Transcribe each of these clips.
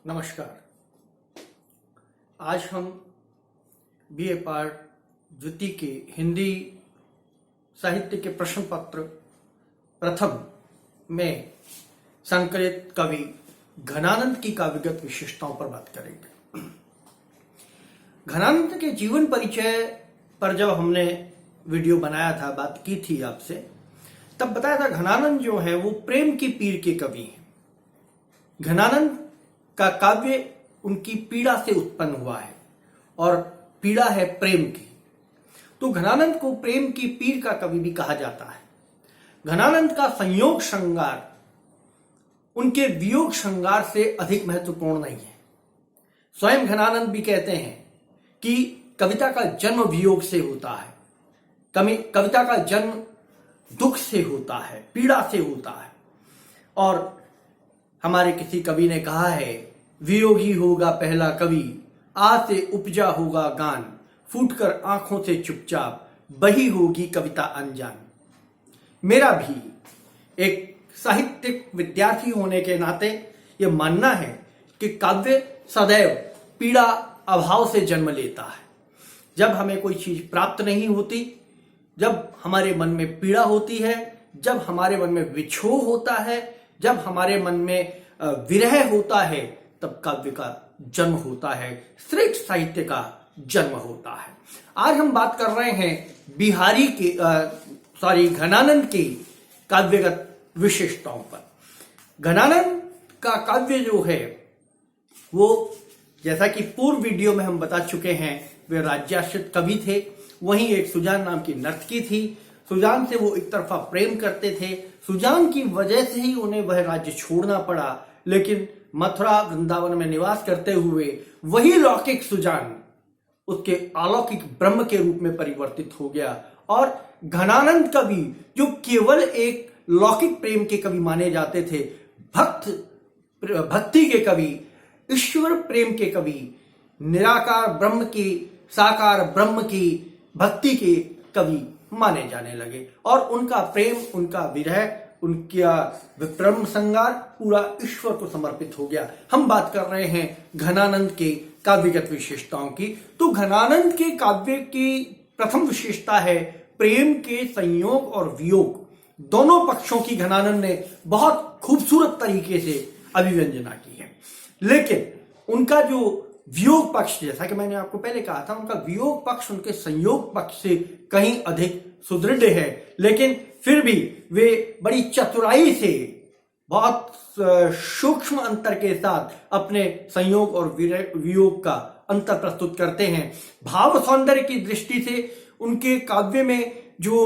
नमस्कार। आज हम बीए पार्ट द्वितीय के हिंदी साहित्य के प्रश्न पत्र प्रथम में संकलित कवि घनानंद की काव्यगत विशेषताओं पर बात करेंगे। घनानंद के जीवन परिचय पर जब हमने वीडियो बनाया था, बात की थी आपसे, तब बताया था घनानंद जो है वो प्रेम की पीड़ के कवि हैं। घनानंद का काव्य उनकी पीड़ा से उत्पन्न हुआ है और पीड़ा है प्रेम की, तो घनानंद को प्रेम की पीड़ का कवि भी कहा जाता है। घनानंद का संयोग श्रृंगार उनके वियोग श्रृंगार से अधिक महत्वपूर्ण नहीं है। स्वयं घनानंद भी कहते हैं कि कविता का जन्म वियोग से होता है, कविता का जन्म दुख से होता है, पीड़ा से होता है। और हमारे किसी कवि ने कहा है, वियोगी होगा पहला कवि, आ से उपजा होगा गान, फूटकर आंखों से चुपचाप बही होगी कविता अनजान। मेरा भी एक साहित्यिक विद्यार्थी होने के नाते यह मानना है कि काव्य सदैव पीड़ा अभाव से जन्म लेता है। जब हमें कोई चीज प्राप्त नहीं होती, जब हमारे मन में पीड़ा होती है, जब हमारे मन में विक्षोभ होता है, जब हमारे मन में विरह होता है, तब काव्य का जन्म होता है, श्रेष्ठ साहित्य का जन्म होता है। आज हम बात कर रहे हैं घनानंद की काव्यगत विशेषताओं पर। घनानंद का काव्य जो है वो, जैसा कि पूर्व वीडियो में हम बता चुके हैं, वे राज्याश्रित कवि थे। वहीं एक सुजान नाम की नर्तकी थी, सुजान से वो एक तरफा प्रेम करते थे। सुजान की वजह से ही उन्हें वह राज्य छोड़ना पड़ा, लेकिन मथुरा वृंदावन में निवास करते हुए वही लौकिक सुजान उसके अलौकिक ब्रह्म के रूप में परिवर्तित हो गया। और घनानंद कवि जो केवल एक लौकिक प्रेम के कवि माने जाते थे, भक्ति के कवि, ईश्वर प्रेम के कवि, निराकार ब्रह्म की, साकार ब्रह्म की भक्ति के कवि माने जाने लगे। और उनका प्रेम, उनका विरह, उनका विक्रम संगार पूरा ईश्वर को समर्पित हो गया। हम बात कर रहे हैं घनानंद के काव्यगत विशेषताओं की। तो घनानंद के काव्य की प्रथम विशेषता है प्रेम के संयोग और वियोग, दोनों पक्षों की घनानंद ने बहुत खूबसूरत तरीके से अभिव्यंजना की है। लेकिन उनका जो वियोग पक्ष, जैसा कि मैंने आपको पहले कहा था, उनका वियोग पक्ष उनके संयोग पक्ष से कहीं अधिक सुदृढ़ है। लेकिन फिर भी वे बड़ी चतुराई से, बहुत सूक्ष्म अंतर के साथ अपने संयोग और वियोग का अंतर प्रस्तुत करते हैं। भाव सौंदर्य की दृष्टि से उनके काव्य में जो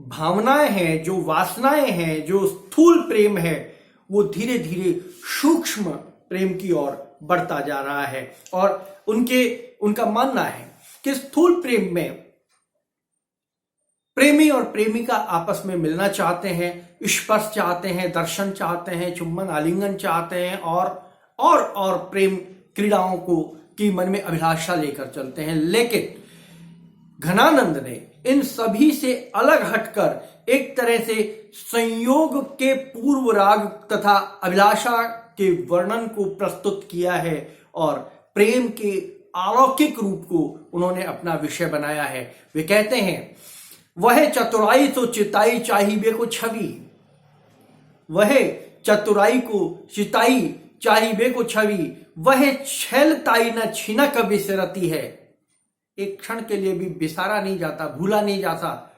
भावनाएं हैं, जो वासनाएं हैं, जो स्थूल प्रेम है, वो धीरे धीरे सूक्ष्म प्रेम की ओर बढ़ता जा रहा है। और उनका मानना है कि स्थूल प्रेम में प्रेमी और प्रेमिका आपस में मिलना चाहते हैं, स्पर्श चाहते हैं, दर्शन चाहते हैं, चुम्बन आलिंगन चाहते हैं और प्रेम क्रीड़ाओं की मन में अभिलाषा लेकर चलते हैं। लेकिन घनानंद ने इन सभी से अलग हटकर एक तरह से संयोग के पूर्व राग तथा अभिलाषा के वर्णन को प्रस्तुत किया है और प्रेम के अलौकिक रूप को उन्होंने अपना विषय बनाया है। वे कहते हैं, वह चतुराई तो चिताई चाहिए को छवि, वह चतुराई को चिताई चाहिए को छवि, वह छलताई न छिनक बिसरती है। एक क्षण के लिए भी बिसारा नहीं जाता, भूला नहीं जाता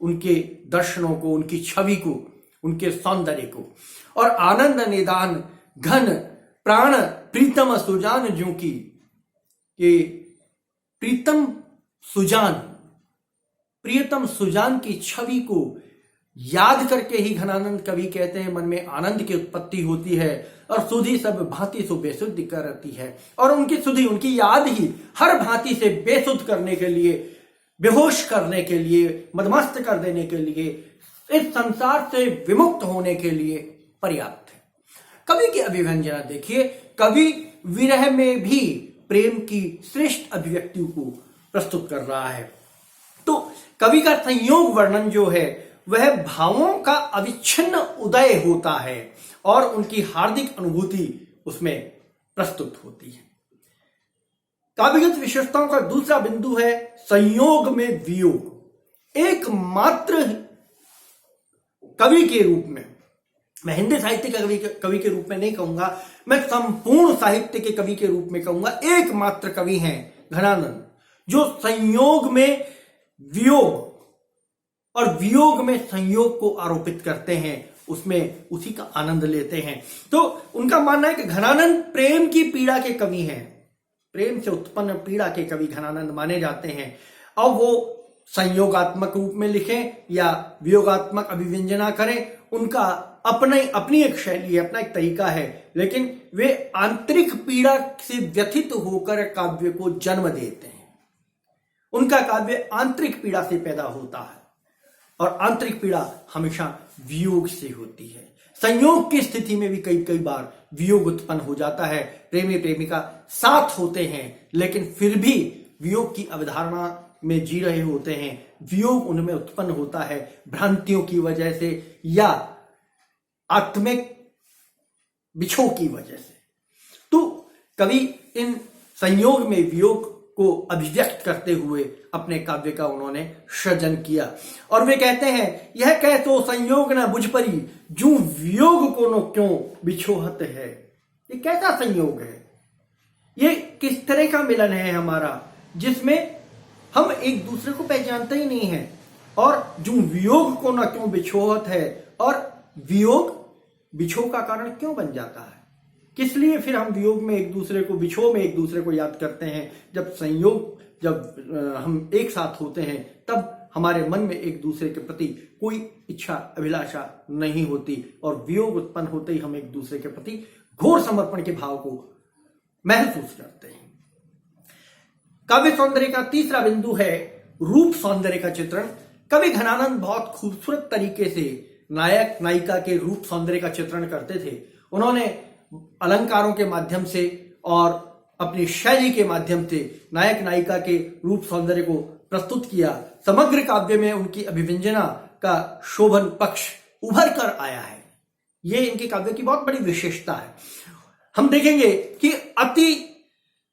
उनके दर्शनों को, उनकी छवि को, उनके सौंदर्य को। और आनंद निदान घन प्राण प्रीतम सुजान जो की, ये प्रीतम प्रियतम सुजान की छवि को याद करके ही घनानंद कवि कहते हैं, मन में आनंद की उत्पत्ति होती है और सुधि सब भांति से बेसुध करती है। और उनकी सुधि, उनकी याद ही हर भांति से बेसुध करने के लिए, बेहोश करने के लिए, मदमस्त कर देने के लिए, इस संसार से विमुक्त होने के लिए पर्याप्त है। कवि की अभिव्यंजना देखिए, कवि विरह में भी प्रेम की श्रेष्ठ अभिव्यक्ति को प्रस्तुत कर रहा है। तो कवि का संयोग वर्णन जो है वह भावों का अविच्छिन्न उदय होता है और उनकी हार्दिक अनुभूति उसमें प्रस्तुत होती है। काव्यगत विशेषताओं का दूसरा बिंदु है संयोग में वियोग। एकमात्र कवि के रूप में, मैं हिंदी साहित्य के कवि के रूप में नहीं कहूंगा, मैं संपूर्ण साहित्य के कवि के रूप में कहूंगा, एकमात्र कवि हैं घनानंद जो संयोग में वियोग और वियोग में संयोग को आरोपित करते हैं, उसमें उसी का आनंद लेते हैं। तो उनका मानना है कि घनानंद प्रेम की पीड़ा के कवि हैं, प्रेम से उत्पन्न पीड़ा के कवि घनानंद माने जाते हैं। अब वो संयोगात्मक रूप में लिखें या वियोगात्मक अभिव्यंजना करें, उनका अपनी एक शैली है, अपना एक तरीका है, लेकिन वे आंतरिक पीड़ा से व्यथित होकर काव्य को जन्म देते हैं। उनका काव्य आंतरिक पीड़ा से पैदा होता है और आंतरिक पीड़ा हमेशा वियोग से होती है। संयोग की स्थिति में भी कई बार वियोग उत्पन्न हो जाता है। प्रेमी प्रेमिका साथ होते हैं लेकिन फिर भी वियोग की अवधारणा में जी रहे होते हैं। वियोग उनमें उत्पन्न होता है भ्रांतियों की वजह से या आत्मिक बिछोह की वजह से। तो कवि इन संयोग में वियोग को अभिव्यक्त करते हुए अपने काव्य का उन्होंने सृजन किया और वे कहते हैं, यह कह तो संयोग न बुझ परी, जू वियोग को नो क्यों बिछोहत है। ये कैसा संयोग है, ये किस तरह का मिलन है हमारा, जिसमें हम एक दूसरे को पहचानते ही नहीं है, और जू वियोग को न क्यों बिछोहत है, और वियोग बिछोह का कारण क्यों बन जाता है, किस लिए फिर हम वियोग में एक दूसरे को, बिछोह में एक दूसरे को याद करते हैं, जब हम एक साथ होते हैं तब हमारे मन में एक दूसरे के प्रति कोई इच्छा अभिलाषा नहीं होती, और वियोग उत्पन्न होते ही हम एक दूसरे के प्रति घोर समर्पण के भाव को महसूस करते हैं। काव्य सौंदर्य का तीसरा बिंदु है रूप सौंदर्य का चित्रण। कवि घनानंद बहुत खूबसूरत तरीके से नायक नायिका के रूप सौंदर्य का चित्रण करते थे। उन्होंने अलंकारों के माध्यम से और अपनी शैली के माध्यम से नायक नायिका के रूप सौंदर्य को प्रस्तुत किया। समग्र काव्य में उनकी अभिव्यंजना का शोभन पक्ष उभर कर आया है। ये इनके काव्य की बहुत बड़ी विशेषता है। हम देखेंगे कि अति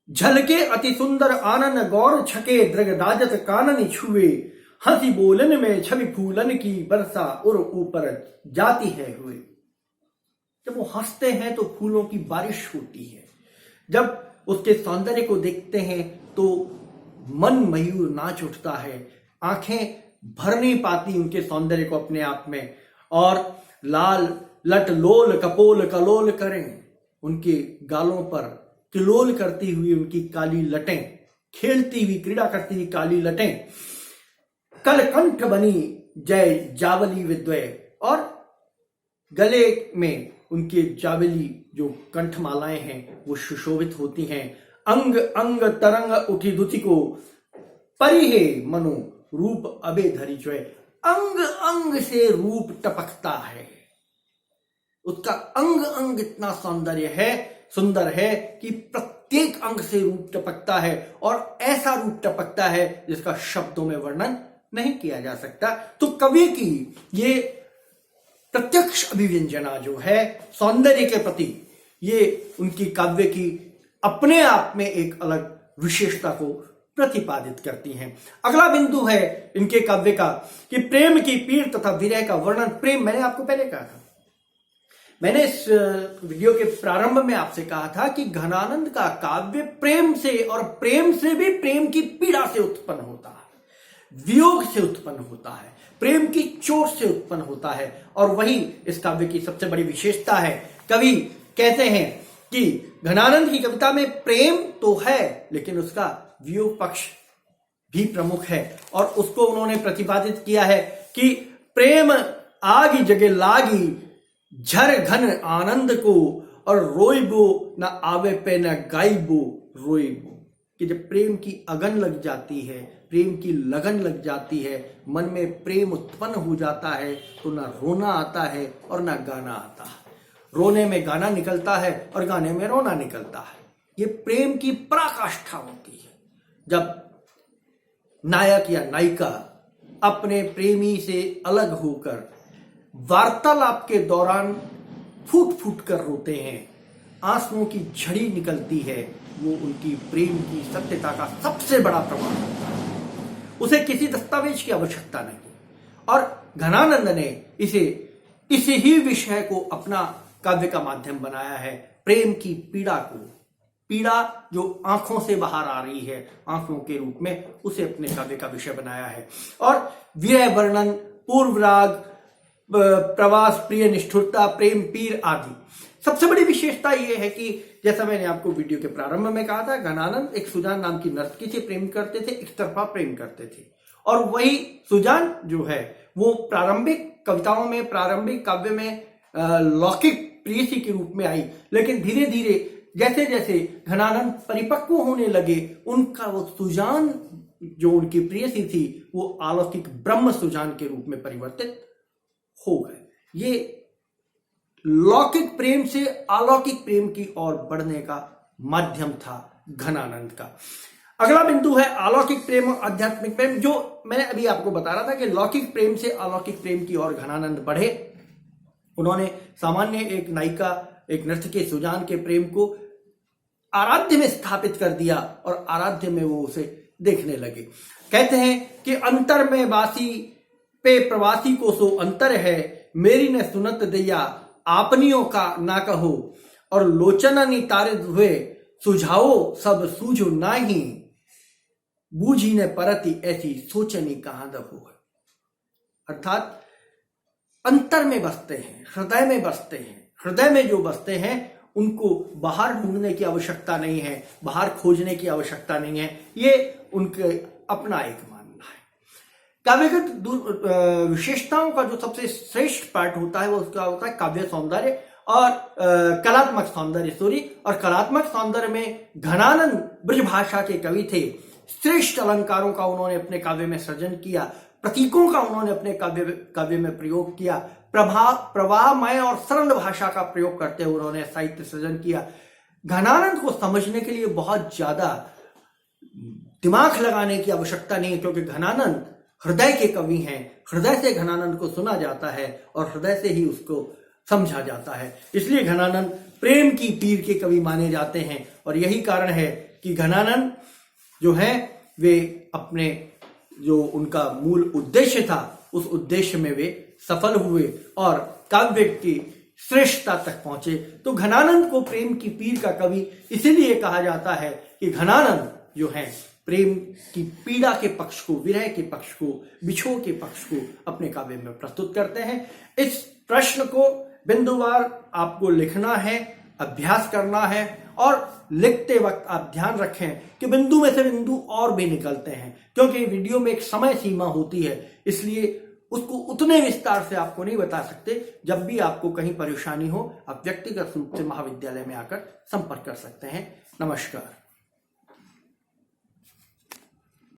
झलके अति सुंदर आनन गौर छके दृगदाजत कानन छुए, हंसी बोलन में छवि फूलन की बरसा उर ऊपर जाती है हुए। जब वो हंसते हैं तो फूलों की बारिश होती है। जब उसके सौंदर्य को देखते हैं तो मन मयूर नाच उठता है, आंखें भर नहीं पाती उनके सौंदर्य को अपने आप में, और लाल लट लोल कपोल कलोल करें, उनके गालों पर किलोल करती हुई उनकी काली लटें, खेलती हुई क्रीड़ा करती हुई काली लटें, कलकंठ बनी जय जावली विद्वय, और गले में उनके जावली जो कंठमालाएं हैं वो सुशोभित होती हैं। अंग अंग तरंग उठी दुति को परिहे मनो रूप अबे धरी चोय। अंग अंग से रूप टपकता है, उसका अंग अंग इतना सुंदर है कि प्रत्येक अंग से रूप टपकता है, और ऐसा रूप टपकता है जिसका शब्दों में वर्णन नहीं किया जा सकता। तो कवि की ये प्रत्यक्ष अभिव्यंजना जो है सौंदर्य के प्रति, ये उनकी काव्य की अपने आप में एक अलग विशेषता को प्रतिपादित करती हैं। अगला बिंदु है इनके काव्य का कि प्रेम की पीड़ तथा विरह का वर्णन। प्रेम, मैंने आपको पहले कहा था, मैंने इस वीडियो के प्रारंभ में आपसे कहा था कि घनानंद का काव्य प्रेम से, और प्रेम से भी प्रेम की पीड़ा से उत्पन्न होता है, वियोग से उत्पन्न होता है, प्रेम की चोट से उत्पन्न होता है, और वही इस काव्य की सबसे बड़ी विशेषता है। कवि कहते हैं कि घनानंद की कविता में प्रेम तो है लेकिन उसका वियोग पक्ष भी प्रमुख है, और उसको उन्होंने प्रतिपादित किया है कि प्रेम आगी जगे लागी झर घन आनंद को, और रोइबो न आवे पे न गाइबो रोइबो। कि जब प्रेम की अगन लग जाती है, प्रेम की लगन लग जाती है, मन में प्रेम उत्पन्न हो जाता है, तो ना रोना आता है और ना गाना आता है। रोने में गाना निकलता है और गाने में रोना निकलता है। ये प्रेम की पराकाष्ठा होती है जब नायक या नायिका अपने प्रेमी से अलग होकर वार्तालाप के दौरान फूट फूट कर रोते हैं, आंसुओं की झड़ी निकलती है, वो उनकी प्रेम की सत्यता का सबसे बड़ा प्रमाण होता है। उसे किसी दस्तावेज की आवश्यकता नहीं। और घनानंद ने इसी ही विषय को अपना काव्य का माध्यम बनाया है। प्रेम की पीड़ा को, पीड़ा जो आंखों से बाहर आ रही है आंखों के रूप में, उसे अपने काव्य का विषय बनाया है। और विरह वर्णन, पूर्व राग, प्रवास, प्रिय निष्ठुरता, प्रेम पीर आदि। सबसे बड़ी विशेषता यह है कि जैसा मैंने आपको वीडियो के प्रारंभ में कहा था, घनानंद एक सुजान नाम की नर्तकी से प्रेम करते थे, एक तरफा प्रेम करते थे। और वही सुजान जो है वो प्रारंभिक कविताओं में, प्रारंभिक काव्य में लौकिक प्रेयसी के रूप में आई, लेकिन धीरे धीरे जैसे जैसे घनानंद परिपक्व होने लगे, उनका वो सुजान जो उनकी प्रेयसी थी वो अलौकिक ब्रह्म सुजान के रूप में परिवर्तित हो गए। ये लौकिक प्रेम से अलौकिक प्रेम की ओर बढ़ने का माध्यम था घनानंद का। अगला बिंदु है अलौकिक प्रेम और आध्यात्मिक प्रेम। जो मैंने अभी आपको बता रहा था कि लौकिक प्रेम से अलौकिक प्रेम की ओर घनानंद बढ़े। उन्होंने सामान्य एक नायिका, एक नर्तकी सुजान के प्रेम को आराध्य में स्थापित कर दिया और आराध्य में वो उसे देखने लगे। कहते हैं कि अंतर में बासी पे प्रवासी को सो अंतर है, मेरी ने सुनत दैया आपनियों का ना कहो, और लोचननी तारिद हुए सुझाओ सब सूझो नाही, बूझी ने परती ऐसी सोचनी कहां दबो। अर्थात अंतर में बसते हैं, हृदय में बसते हैं। हृदय में जो बसते हैं उनको बाहर ढूंढने की आवश्यकता नहीं है, बाहर खोजने की आवश्यकता नहीं है। ये उनके अपना एक मानना है। काव्यगत विशेषताओं का जो सबसे श्रेष्ठ पार्ट होता है वो उसका होता है काव्य सौंदर्य और कलात्मक सौंदर्य। और कलात्मक सौंदर्य में घनानंद ब्रजभाषा के कवि थे। श्रेष्ठ अलंकारों का उन्होंने अपने काव्य में सृजन किया, प्रतीकों का उन्होंने अपने काव्य में प्रयोग किया, प्रवाहमय और सरल भाषा का प्रयोग करते हुए उन्होंने साहित्य सृजन किया। घनानंद को समझने के लिए बहुत ज्यादा दिमाग लगाने की आवश्यकता नहीं है, क्योंकि घनानंद हृदय के कवि हैं। हृदय से घनानंद को सुना जाता है और हृदय से ही उसको समझा जाता है। इसलिए घनानंद प्रेम की पीर के कवि माने जाते हैं। और यही कारण है कि घनानंद जो है वे अपने जो उनका मूल उद्देश्य था उस उद्देश्य में वे सफल हुए और काव्य की श्रेष्ठता तक पहुंचे। तो घनानंद को प्रेम की पीर का कवि इसीलिए कहा जाता है कि घनानंद जो है प्रेम की पीड़ा के पक्ष को, विरह के पक्ष को, बिछोह के पक्ष को अपने काव्य में प्रस्तुत करते हैं। इस प्रश्न को बिंदुवार आपको लिखना है, अभ्यास करना है और लिखते वक्त आप ध्यान रखें कि बिंदु में से बिंदु और भी निकलते हैं, क्योंकि वीडियो में एक समय सीमा होती है, इसलिए उसको उतने विस्तार से आपको नहीं बता सकते। जब भी आपको कहीं परेशानी हो आप व्यक्तिगत रूप से महाविद्यालय में आकर संपर्क कर सकते हैं। नमस्कार।